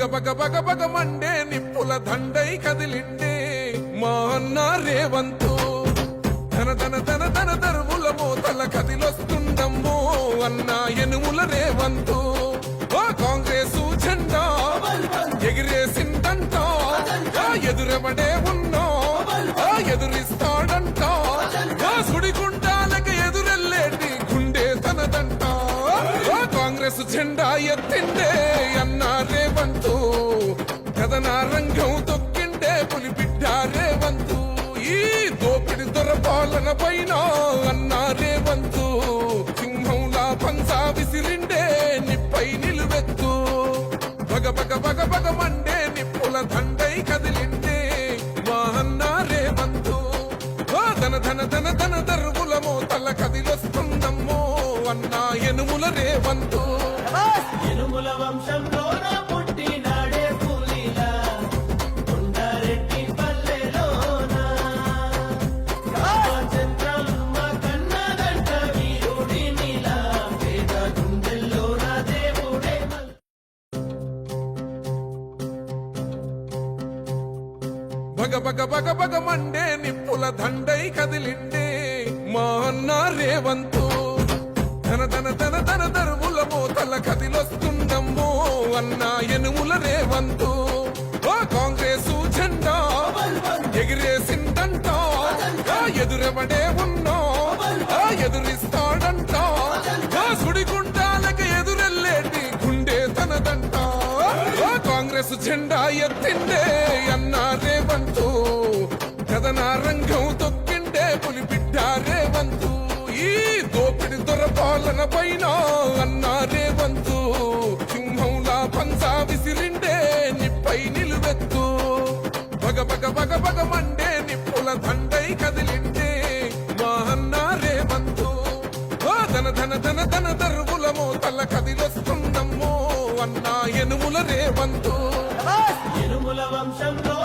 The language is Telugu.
బగ బగ బగ మండే నిప్పుల దండై కదిలిండే మా అన్న రేవంతు ధన ధన ధన ధన దరువుల మోతల కదిలొస్తుందమ్మో అన్న ఎనుముల రేవంతు ఓ కాంగ్రెస్ జెండా ఎగిరేసిందంట ఎదురెవడే ఉన్నా ఎదురిస్తాడంట సుడిగుండాలకు ఎదురెల్లేటి గుండె తనదంట కాంగ్రెస్ జెండా ఎత్తిండే అన్న రేవంతు కథన రంగం తొక్కిండే పులిబిడ్డ రేవంతు ఈ దోపిడి దొర పాలన పైన అన్న రేవంతు సింహంలా పంచా విసిరిండే నిప్పై నిలువెత్తు బగ బగ బగ బగ మండే నిప్పుల దండై కదిలిండే మా అన్న రేవంతు ధన ధన ధన ధన దరువుల మోతల కదిలొస్తుందమ్మో అన్న ఎనుముల రేవంతు ఎనుముల వంశంలో పుట్టినాడే పులిలా కొండారెడ్డి పల్లెలోన చంద్రమ్మ కన్నదంట వీరుడి నీలా పేద గుండెల్లోన దేవుడే బగ బగ బగ బగ మండే నిప్పుల దండై కదిలిండే మా అన్న రేవంతు ధన ధన ధన ధన దరువుల మోతల కదిలొస్తుందమ్మో అన్న ఎనుముల రేవంతు ఓ కాంగ్రెస్ జెండా ఎగిరేసిందంట ఎదురెవడే ఉన్నా ఎదురిస్తాడంట సుడిగుండాలకు ఎదురెల్లేటి గుండె తనదంట కాంగ్రెస్ జెండా ఎత్తిండే అన్న రేవంతు కథన రంగం తొక్కిండే పులిబిడ్డ రేవంతు ఈ దోపిడి దొర పాలన పైన అన్న రేవంతు సింహంలా పంచా విసిరిండే నిప్పై నిలువెత్తు బగ బగ బగ బగ మండే నిప్పుల దండై కదిలిండే మా అన్న రేవంతు ధన ధన ధన ధన దరువుల మోతల కదిలొస్తుందమ్మో అన్న ఎనుముల రేవంతు ఎనుముల వంశంలో